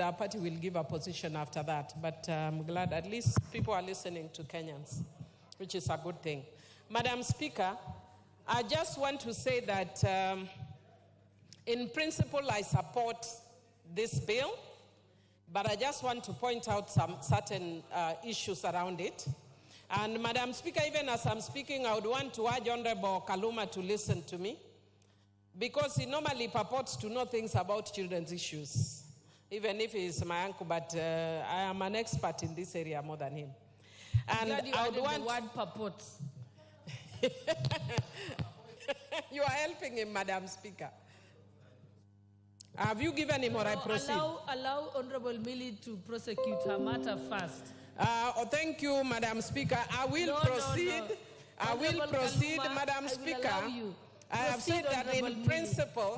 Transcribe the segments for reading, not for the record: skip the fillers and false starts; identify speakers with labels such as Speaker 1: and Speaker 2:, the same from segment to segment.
Speaker 1: our party will give a position after that. But I'm glad at least people are listening to Kenyans, which is a good thing. Madam Speaker, I just want to say that in principle I support this bill, but I just want to point out some certain issues around it. And Madam Speaker, even as I'm speaking, I would want to urge Honorable Kaluma to listen to me, because he normally purports to know things about children's issues, even if he's my uncle, but I am an expert in this area more than him. And I would want...
Speaker 2: the word purports.
Speaker 1: You are helping him, Madam Speaker. Have you given him or I proceed?
Speaker 2: Allow Honorable Millie to prosecute her matter first.
Speaker 1: Thank you, Madam Speaker. I will proceed.
Speaker 2: No.
Speaker 1: I will proceed, Madam Speaker. I have said that in principle,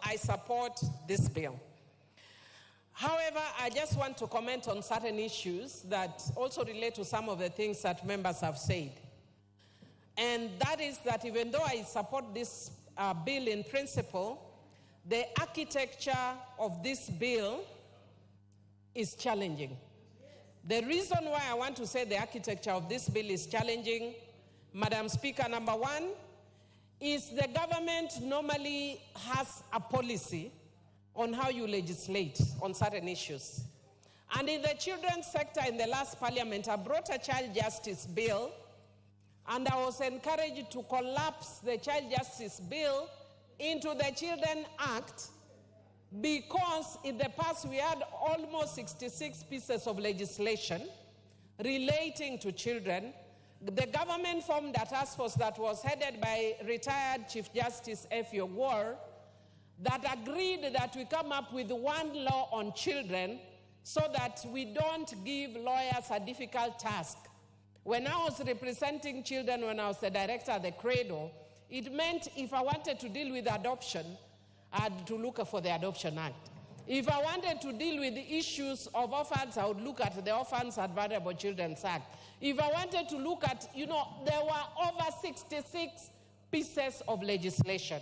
Speaker 1: I support this bill. However, I just want to comment on certain issues that also relate to some of the things that members have said. And that is that even though I support this bill in principle, the architecture of this bill is challenging. The reason why I want to say the architecture of this bill is challenging, Madam Speaker, number one, is the government normally has a policy on how you legislate on certain issues. And in the children's sector in the last parliament, I brought a child justice bill, and I was encouraged to collapse the child justice bill into the Children Act, because in the past we had almost 66 pieces of legislation relating to children. The government formed a task force that was headed by retired Chief Justice F. Yogor that agreed that we come up with one law on children so that we don't give lawyers a difficult task. When I was representing children, when I was the director of the Cradle, it meant if I wanted to deal with adoption, I had to look for the Adoption Act. If I wanted to deal with the issues of orphans, I would look at the Orphans and Vulnerable Children's Act. If I wanted to look at, there were over 66 pieces of legislation.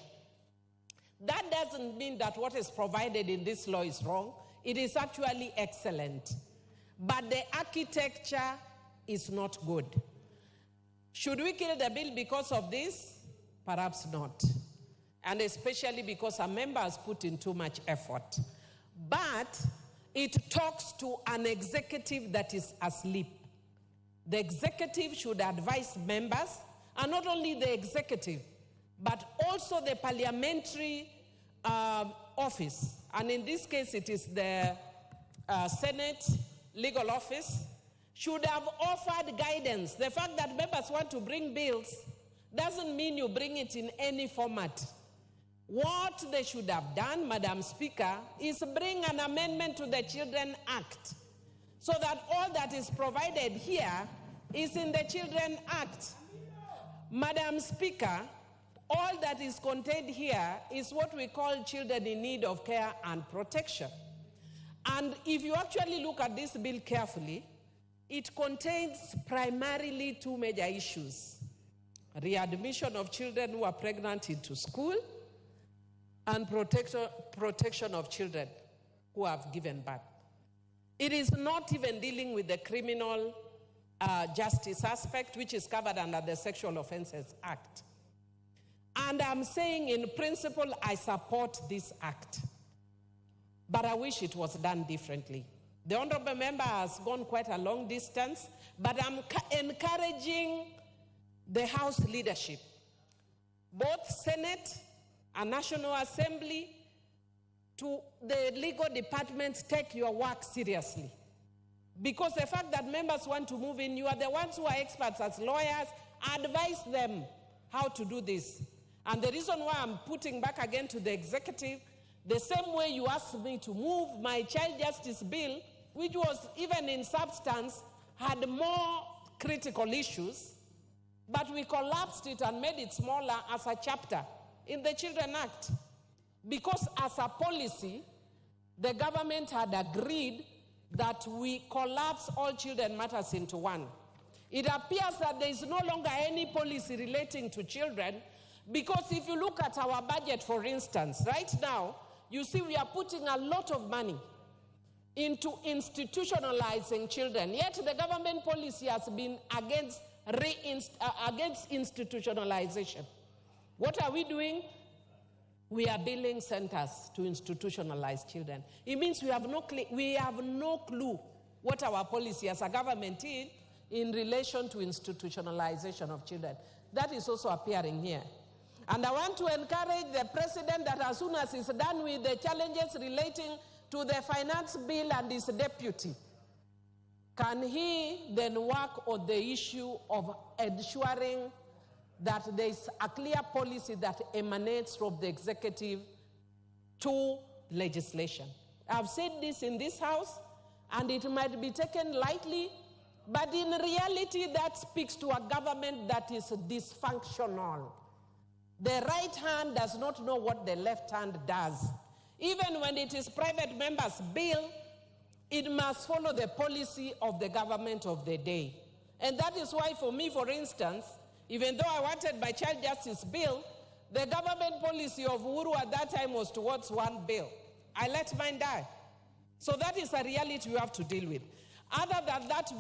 Speaker 1: That doesn't mean that what is provided in this law is wrong. It is actually excellent. But the architecture is not good. Should we kill the bill because of this? Perhaps not. And especially because a member has put in too much effort. But it talks to an executive that is asleep. The executive should advise members, and not only the executive, but also the parliamentary office. And in this case, it is the Senate Legal Office, should have offered guidance. The fact that members want to bring bills doesn't mean you bring it in any format. What they should have done, Madam Speaker, is bring an amendment to the Children Act so that all that is provided here is in the Children Act. Madam Speaker, all that is contained here is what we call children in need of care and protection. And if you actually look at this bill carefully, it contains primarily two major issues: readmission of children who are pregnant into school, and protection of children who have given birth. It is not even dealing with the criminal justice aspect, which is covered under the Sexual Offences Act. And I'm saying in principle, I support this act. But I wish it was done differently. The honorable member has gone quite a long distance, but I'm encouraging the House leadership, both Senate and National Assembly, to the legal departments, take your work seriously. Because the fact that members want to move in, you are the ones who are experts as lawyers, advise them how to do this. And the reason why I'm putting back again to the executive, the same way you asked me to move my child justice bill, which was even in substance, had more critical issues, but we collapsed it and made it smaller as a chapter in the Children Act. Because as a policy, the government had agreed that we collapse all children matters into one. It appears that there is no longer any policy relating to children, because if you look at our budget, for instance, right now, You see, we are putting a lot of money into institutionalizing children, yet the government policy has been against institutionalization. What are we doing? We are building centers to institutionalize children. It means we have no clue what our policy as a government is in relation to institutionalization of children. That is also appearing here. And I want to encourage the president that as soon as he's done with the challenges relating to the finance bill and his deputy, can he then work on the issue of ensuring that there is a clear policy that emanates from the executive to legislation. I've said this in this house, and it might be taken lightly, but in reality that speaks to a government that is dysfunctional. The right hand does not know what the left hand does. Even when it is private members' bill, it must follow the policy of the government of the day. And that is why for me, for instance, even though I wanted my child justice bill, the government policy of Uhuru at that time was towards one bill. I let mine die. So that is a reality we have to deal with. Other than that,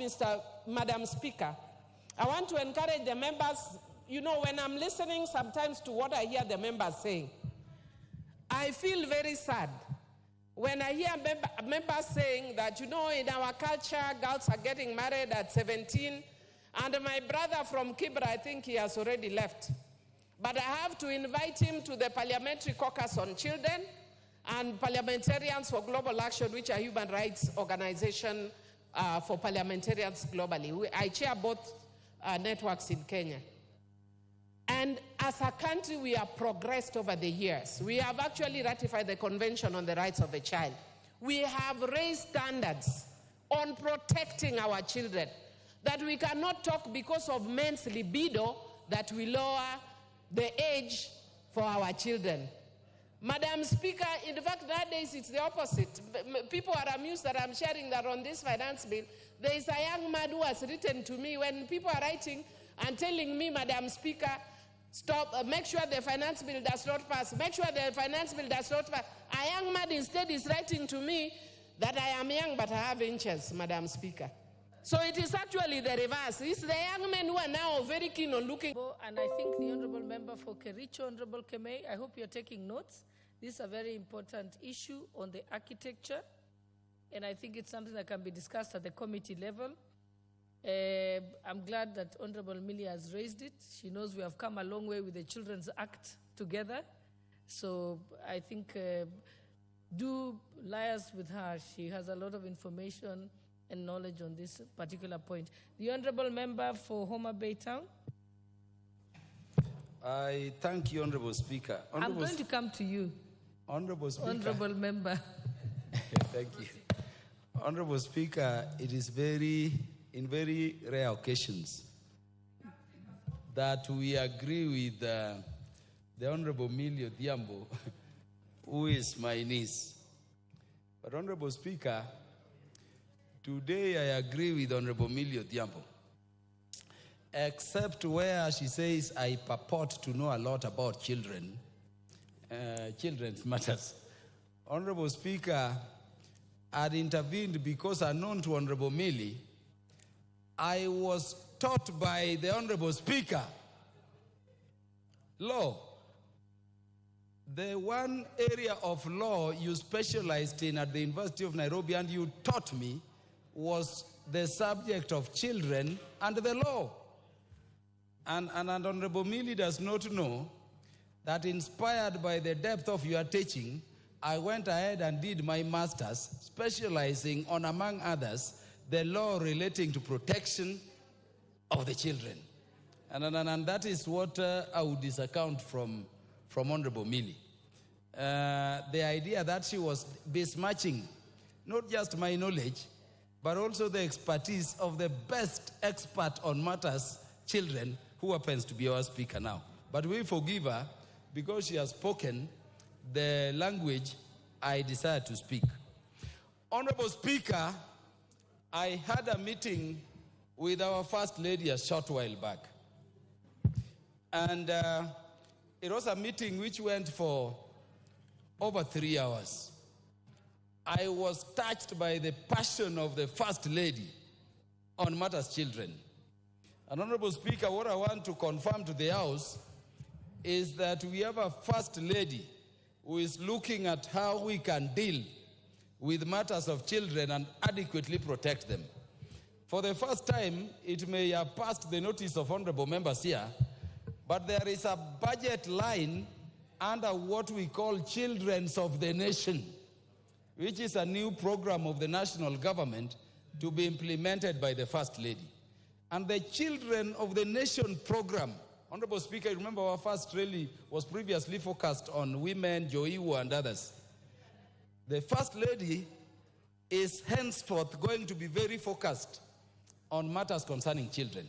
Speaker 1: Madam Speaker, I want to encourage the members. You know, when I'm listening sometimes to what I hear the members saying, I feel very sad when I hear members saying that, you know, in our culture, girls are getting married at 17. And my brother from Kibra, I think he has already left. But I have to invite him to the Parliamentary Caucus on Children and Parliamentarians for Global Action, which are human rights organization for parliamentarians globally. I chair both networks in Kenya. And as a country, we have progressed over the years. We have actually ratified the Convention on the Rights of the Child. We have raised standards on protecting our children, that we cannot talk because of men's libido that we lower the age for our children. Madam Speaker, in fact, nowadays it's the opposite. People are amused that I'm sharing that on this finance bill. There is a young man who has written to me when people are writing and telling me, Madam Speaker, stop, make sure the finance bill does not pass. Make sure the finance bill does not pass. A young man instead is writing to me that I am young but I have inches, Madam Speaker. So it is actually the reverse. It's the young men who are now very keen on looking.
Speaker 2: And I think the Honorable Member for Kericho, Honorable Kemei, I hope you're taking notes. This is a very important issue on the architecture, and I think it's something that can be discussed at the committee level. I'm glad that Honorable Millie has raised it. She knows we have come a long way with the Children's Act together. So I think do liaise with her. She has a lot of information and knowledge on this particular point. The Honorable Member for Homa Bay Town.
Speaker 3: I thank you, Honorable Speaker.
Speaker 2: I'm going to come to you.
Speaker 3: Honorable Speaker.
Speaker 2: Honorable Member.
Speaker 3: Thank you. Honorable Speaker, it is in very rare occasions that we agree with the Honorable Millie Odhiambo, who is my niece. But Honorable Speaker, today I agree with Honorable Millie Odhiambo, except where she says I purport to know a lot about children's matters. Honorable Speaker, I had intervened because unknown to Honorable Millie, I was taught by the Honorable Speaker law. The one area of law you specialized in at the University of Nairobi and you taught me was the subject of children and the law. And Honorable Millie does not know that inspired by the depth of your teaching, I went ahead and did my master's, specializing on, among others, the law relating to protection of the children. And that is what I would disaccount from Honorable Millie. The idea that she was besmirching not just my knowledge, but also the expertise of the best expert on matters children, who happens to be our speaker now. But we forgive her because she has spoken the language I desire to speak. Honorable Speaker, I had a meeting with our First Lady a short while back. And it was a meeting which went for over 3 hours. I was touched by the passion of the First Lady on matters children. And Honorable Speaker, what I want to confirm to the House is that we have a First Lady who is looking at how we can deal with matters of children and adequately protect them. For the first time, it may have passed the notice of honorable members here, but there is a budget line under what we call Children's of the Nation, which is a new program of the national government to be implemented by the First Lady. And the Children of the Nation program, Honorable Speaker, remember our First Lady was previously focused on women, Joiwo and others. The First Lady is henceforth going to be very focused on matters concerning children.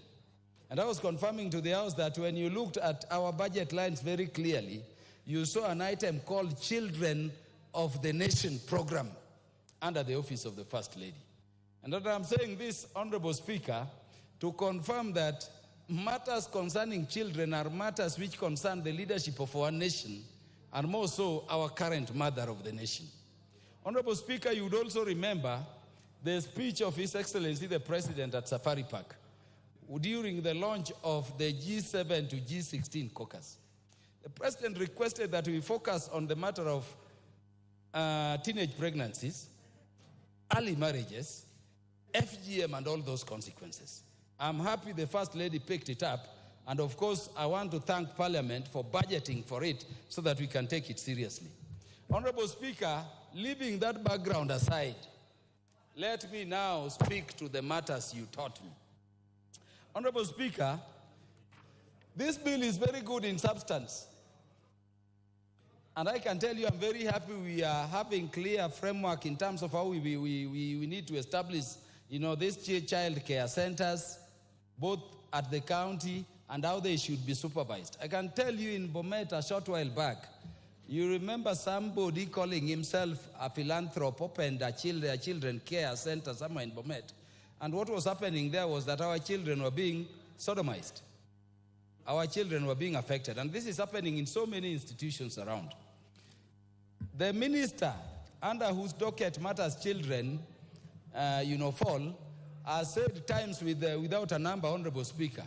Speaker 3: And I was confirming to the House that when you looked at our budget lines very clearly, you saw an item called Children of the Nation program under the office of the First Lady. And that I'm saying this, Honorable Speaker, to confirm that matters concerning children are matters which concern the leadership of our nation, and more so our current mother of the nation. Honorable Speaker, you would also remember the speech of His Excellency the President at Safari Park during the launch of the G7 to G16 caucus. The President requested that we focus on the matter of teenage pregnancies, early marriages, FGM and all those consequences. I'm happy the First Lady picked it up, and of course I want to thank Parliament for budgeting for it so that we can take it seriously. Honorable Speaker, leaving that background aside, let me now speak to the matters you taught me. Honorable Speaker, this bill is very good in substance. And I can tell you I'm very happy we are having clear framework in terms of how we need to establish, these child care centers, both at the county and how they should be supervised. I can tell you in Bomet a short while back, you remember somebody calling himself a philanthropist opened a children care center somewhere in Bomet. And what was happening there was that our children were being sodomized. Our children were being affected. And this is happening in so many institutions around. The minister, under whose docket matters children, fall, has said times without a number, Honorable Speaker,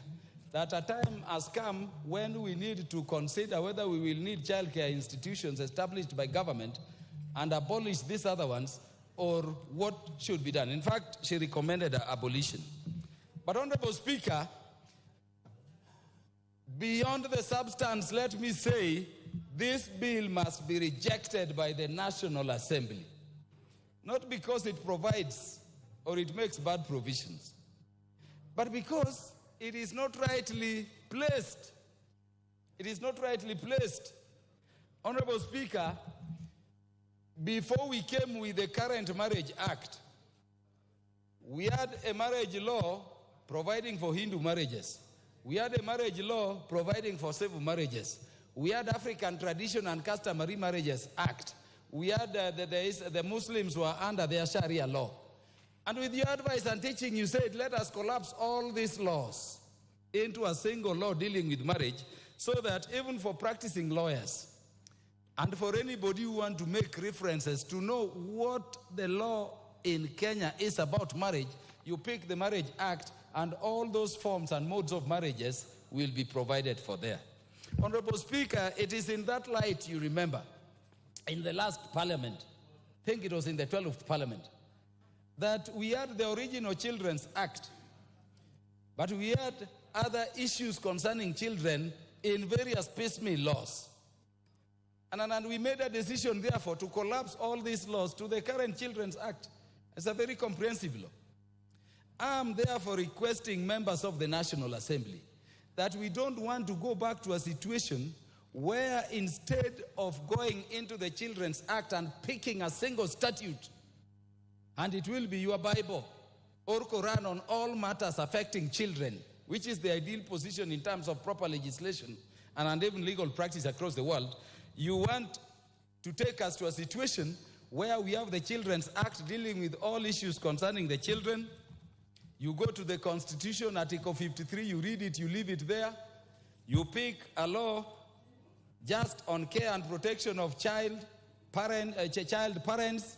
Speaker 3: that a time has come when we need to consider whether we will need childcare institutions established by government and abolish these other ones, or what should be done. In fact, she recommended abolition. But Honorable Speaker, beyond the substance, let me say, this bill must be rejected by the National Assembly. Not because it provides or it makes bad provisions, but because it is not rightly placed. It is not rightly placed. Honorable Speaker, before we came with the current Marriage Act, we had a marriage law providing for Hindu marriages. We had a marriage law providing for civil marriages. We had African Tradition and Customary Marriages Act. We had the Muslims were under their Sharia law. And with your advice and teaching, you said, let us collapse all these laws into a single law dealing with marriage, so that even for practicing lawyers and for anybody who want to make references to know what the law in Kenya is about marriage, you pick the Marriage Act and all those forms and modes of marriages will be provided for there. Honorable Speaker, it is in that light, you remember, in the last Parliament, I think it was in the 12th Parliament, that we had the original Children's Act, but we had other issues concerning children in various piecemeal laws. And we made a decision, therefore, to collapse all these laws to the current Children's Act. It's a very comprehensive law. I'm therefore requesting members of the National Assembly that we don't want to go back to a situation where instead of going into the Children's Act and picking a single statute, and it will be your Bible or Quran on all matters affecting children, which is the ideal position in terms of proper legislation and even legal practice across the world, you want to take us to a situation where we have the Children's Act dealing with all issues concerning the children. You go to the Constitution, Article 53, you read it, you leave it there. You pick a law just on care and protection of child, child parents.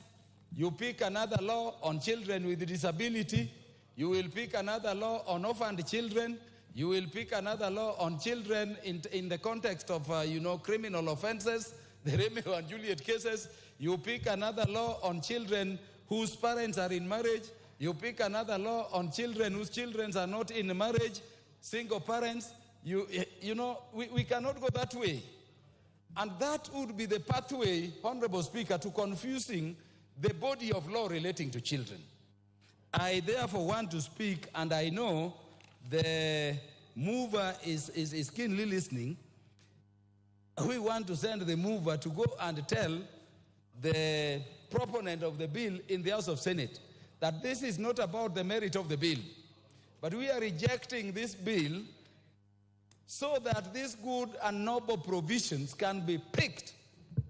Speaker 3: You pick another law on children with disability. You will pick another law on orphaned children. You will pick another law on children in the context of, criminal offenses, the Romeo and Juliet cases. You pick another law on children whose parents are in marriage. You pick another law on children whose children are not in marriage, single parents. We cannot go that way. And that would be the pathway, Honorable Speaker, to confusing the body of law relating to children. I therefore want to speak, and I know the mover is keenly listening. We want to send the mover to go and tell the proponent of the bill in the House of Senate that this is not about the merit of the bill, but we are rejecting this bill so that these good and noble provisions can be picked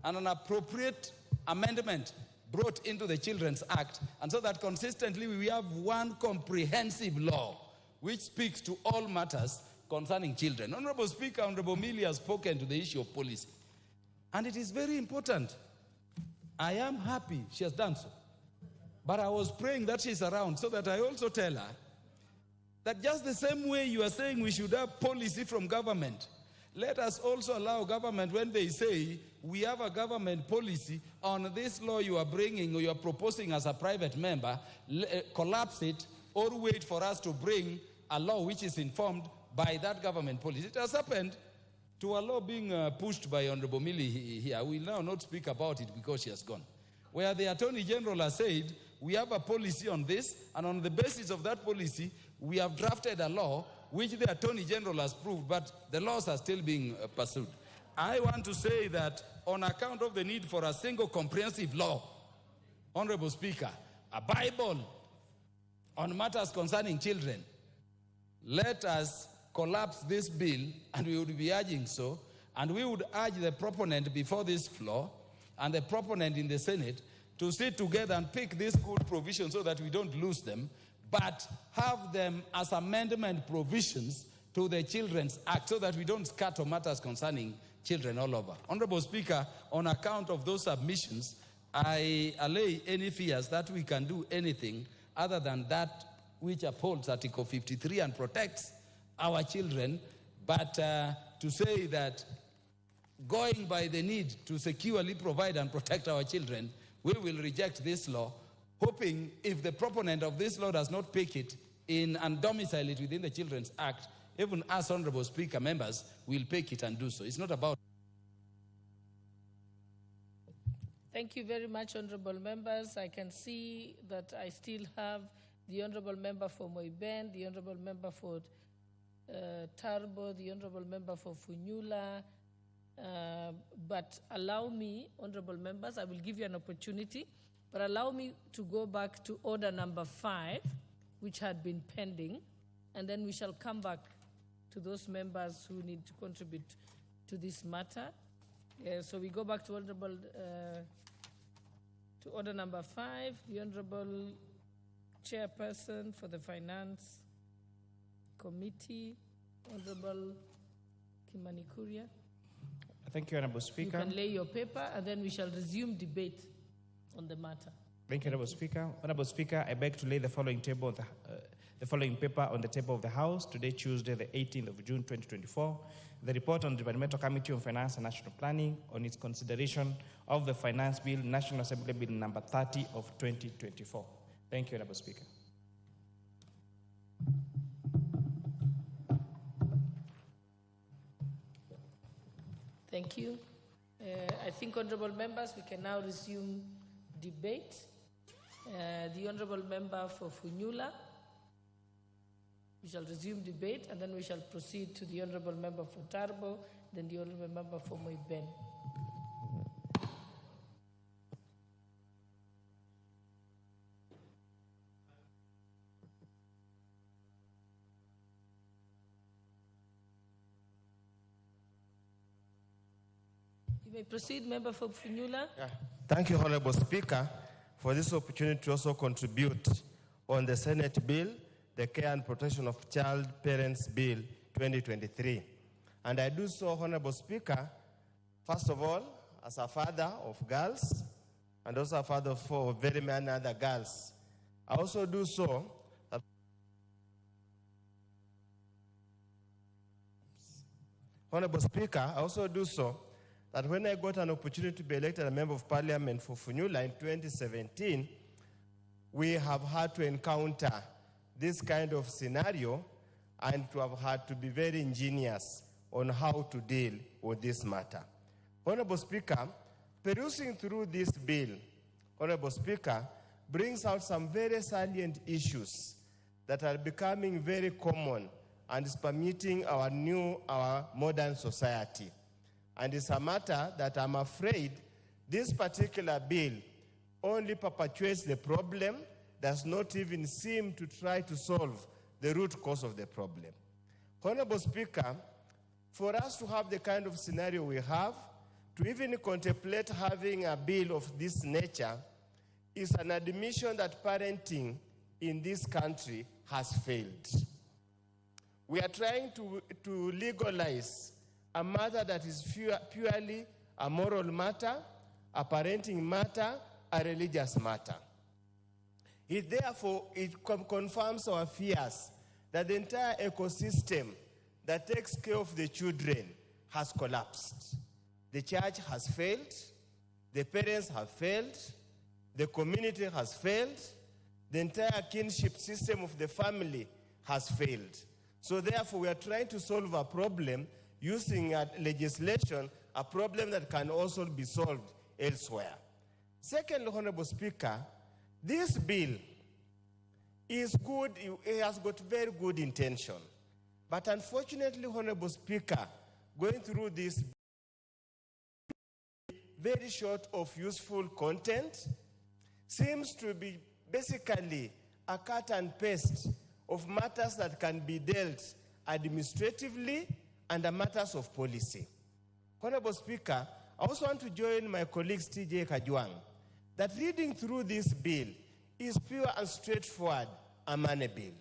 Speaker 3: and an appropriate amendment brought into the Children's Act, and so that consistently we have one comprehensive law which speaks to all matters concerning children. Honorable Speaker, Honorable Millie has spoken to the issue of policy, and it is very important. I am happy she has done so, but I was praying that she's around so that I also tell her that just the same way you are saying we should have policy from government, let us also allow government, when they say we have a government policy on this law you are bringing or you are proposing as a private member, collapse it or wait for us to bring a law which is informed by that government policy. It has happened to a law being pushed by Honorable Millie here. We will now not speak about it because she has gone, where the Attorney General has said we have a policy on this, and on the basis of that policy we have drafted a law which the Attorney General has proved, but the laws are still being pursued. I want to say that on account of the need for a single comprehensive law, Honorable Speaker, a Bible on matters concerning children, let us collapse this bill, and we would be urging so, and we would urge the proponent before this floor and the proponent in the Senate to sit together and pick these good provisions so that we don't lose them, but have them as amendment provisions to the Children's Act so that we don't scatter matters concerning children all over. Honorable Speaker, on account of those submissions, I allay any fears that we can do anything other than that which upholds Article 53 and protects our children, but to say that going by the need to securely provide and protect our children, we will reject this law, hoping if the proponent of this law does not pick it in and domicile it within the Children's Act, even us, Honorable Speaker, members will pick it and do so. It's not about...
Speaker 2: Thank you very much, Honorable Members. I can see that I still have the Honorable Member for Moiben, the Honorable Member for Tarbo, the Honorable Member for Funyula, but allow me, Honorable Members, I will give you an opportunity, but allow me to go back to order number 5, which had been pending, and then we shall come back to those members who need to contribute to this matter. So we go back to order number 5, the Honorable Chairperson for the Finance Committee, Honorable Kimani Kuria.
Speaker 4: Thank you, Honorable Speaker.
Speaker 2: You can lay your paper, and then we shall resume debate on the matter.
Speaker 4: Thank you, Honorable Speaker. Honorable Speaker, I beg to lay the following paper on the table of the House today, Tuesday, the 18th of June, 2024. The report on the Departmental Committee on Finance and National Planning on its consideration of the Finance Bill, National Assembly Bill number 30 of 2024. Thank you, Honorable Speaker.
Speaker 2: Thank you. I think, Honorable Members, we can now resume debate. The Honorable Member for Funyula, we shall resume debate, and then we shall proceed to the Honorable Member for Tarbo, then the Honorable Member for Moiben. You may proceed, Member for Funyula.
Speaker 5: Yeah. Thank you, Honorable Speaker, for this opportunity to also contribute on the Senate bill, the Care and Protection of Child Parents Bill 2023. And I do so, Honorable Speaker, first of all, as a father of girls and also a father for very many other girls. I also do so. Honorable Speaker, I also do so that when I got an opportunity to be elected a member of Parliament for Funyula in 2017, we have had to encounter this kind of scenario and to have had to be very ingenious on how to deal with this matter. Honorable Speaker, perusing through this bill, Honorable Speaker, brings out some very salient issues that are becoming very common and is permeating our modern society. And it's a matter that I'm afraid this particular bill only perpetuates the problem, does not even seem to try to solve the root cause of the problem. Honorable Speaker, for us to have the kind of scenario we have, to even contemplate having a bill of this nature, is an admission that parenting in this country has failed. We are trying to legalize a matter that is purely a moral matter, a parenting matter, a religious matter. It confirms our fears that the entire ecosystem that takes care of the children has collapsed. The church has failed, the parents have failed, the community has failed, the entire kinship system of the family has failed. So therefore, we are trying to solve a problem using legislation, a problem that can also be solved elsewhere. Second, Honorable Speaker, this bill is good, it has got very good intention. But unfortunately, Honorable Speaker, going through this very short of useful content, seems to be basically a cut and paste of matters that can be dealt administratively and the matters of policy. Honorable Speaker, I also want to join my colleagues T.J. Kajwang that reading through this bill is pure and straightforward a money bill.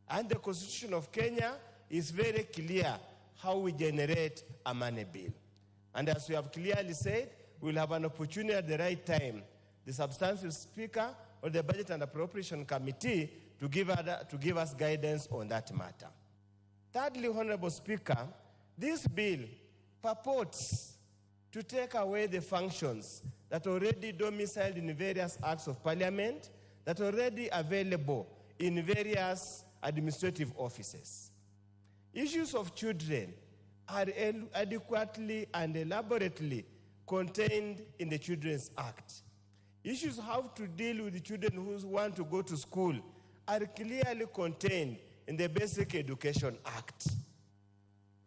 Speaker 5: And the Constitution of Kenya is very clear how we generate a money bill. And as we have clearly said, we'll have an opportunity at the right time, the substantive Speaker or the Budget and Appropriation Committee to give us guidance on that matter. Thirdly, Honorable Speaker, this bill purports to take away the functions that are already domiciled in various acts of Parliament, that are already available in various administrative offices. Issues of children are adequately and elaborately contained in the Children's Act. Issues how to deal with the children who want to go to school are clearly contained in the Basic Education Act.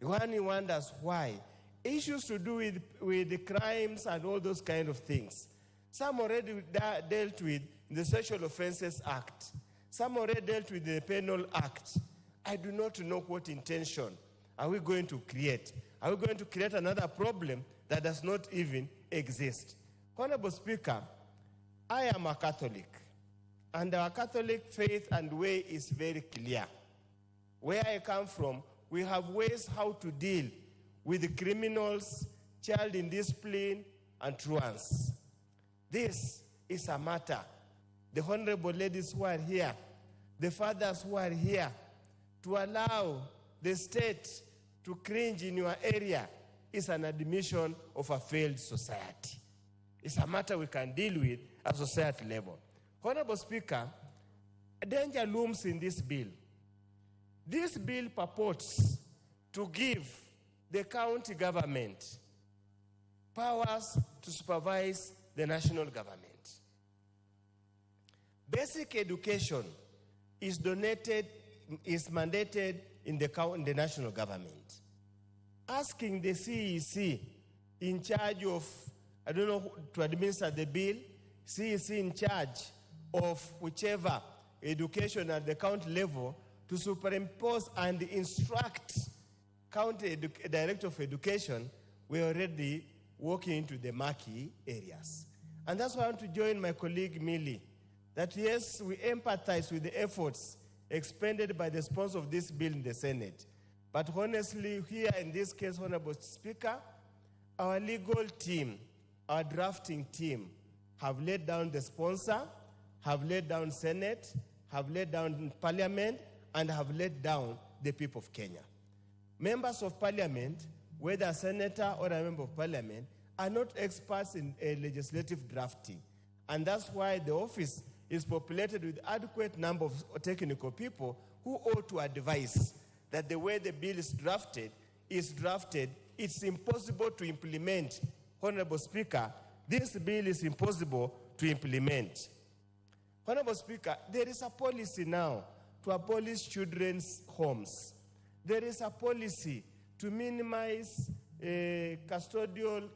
Speaker 5: One wonders why. Issues to do with the crimes and all those kind of things. Some already dealt with in the Sexual Offences Act. Some already dealt with the Penal Act. I do not know what intention are we going to create. Are we going to create another problem that does not even exist? Honorable Speaker, I am a Catholic, and our Catholic faith and way is very clear. Where I come from, we have ways how to deal with the criminals, child indiscipline, and truants. This is a matter. The honorable ladies who are here, the fathers who are here, to allow the state to cringe in your area is an admission of a failed society. It's a matter we can deal with at society level. Honorable Speaker, a danger looms in this bill. This bill purports to give the county government powers to supervise the national government. Basic education is mandated in the national government. Asking the CEC in charge of, I don't know, to administer the bill, CEC in charge of whichever education at the county level to superimpose and instruct county director of education, we're already walking into the murky areas. And that's why I want to join my colleague Millie, that yes, we empathize with the efforts expended by the sponsor of this bill in the Senate. But honestly, here in this case, Honorable Speaker, our legal team our drafting team have laid down the sponsor, have laid down Senate, have laid down Parliament, and have laid down the people of Kenya. Members of Parliament, whether a senator or a member of Parliament, are not experts in legislative drafting. And that's why the office is populated with adequate number of technical people who ought to advise that the way the bill is drafted, it's impossible to implement. Honorable Speaker, this bill is impossible to implement. Honorable Speaker, there is a policy now to abolish children's homes. There is a policy to minimize custodial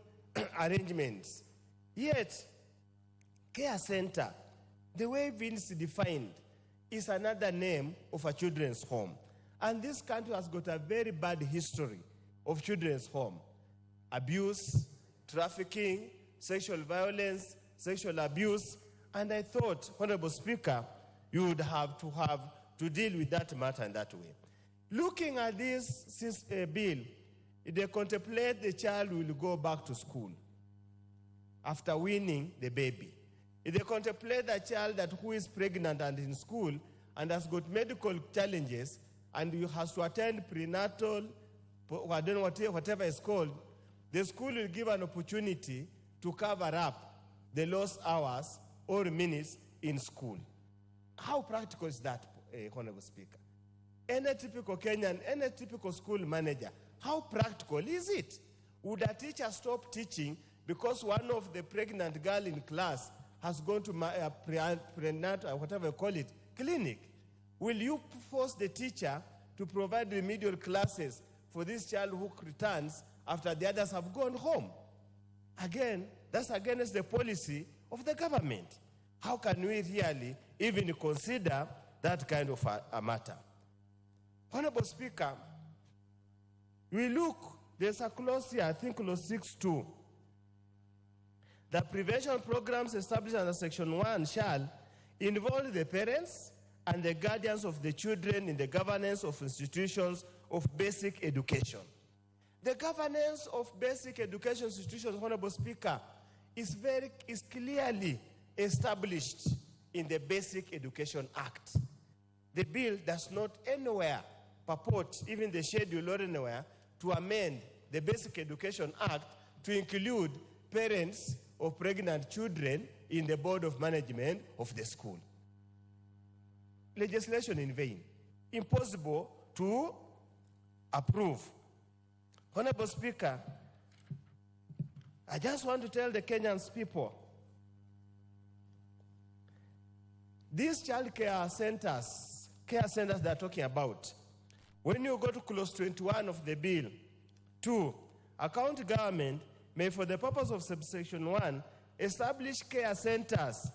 Speaker 5: arrangements. Yet, care center, the way it's defined, is another name of a children's home. And this country has got a very bad history of children's home. Abuse, trafficking, sexual violence, sexual abuse. And I thought, Honorable Speaker, you would have to deal with that matter in that way. Looking at this bill, they contemplate the child will go back to school after winning the baby. They contemplate the child who is pregnant and in school and has got medical challenges and has to attend prenatal, I don't know whatever it's called. The school will give an opportunity to cover up the lost hours or minutes in school. How practical is that, Honorable Speaker? Any typical Kenyan, any typical school manager, how practical is it? Would a teacher stop teaching because one of the pregnant girl in class has gone to prenatal, whatever you call it, clinic? Will you force the teacher to provide remedial classes for this child who returns after the others have gone home? Again, that's against the policy of the government. How can we really even consider that kind of a matter? Honorable Speaker, we look, there's a clause here, I think clause 6.2. The prevention programs established under Section 1 shall involve the parents and the guardians of the children in the governance of institutions of basic education. The governance of basic education institutions, Honorable Speaker, is clearly established in the Basic Education Act. The bill does not anywhere purport, even the schedule or anywhere, to amend the Basic Education Act to include parents of pregnant children in the board of management of the school. Legislation in vain. Impossible to approve. Honorable Speaker, I just want to tell the Kenyan people, these child care centers they're talking about, when you go to clause 21 of the bill, 2, a county government may, for the purpose of subsection 1, establish care centers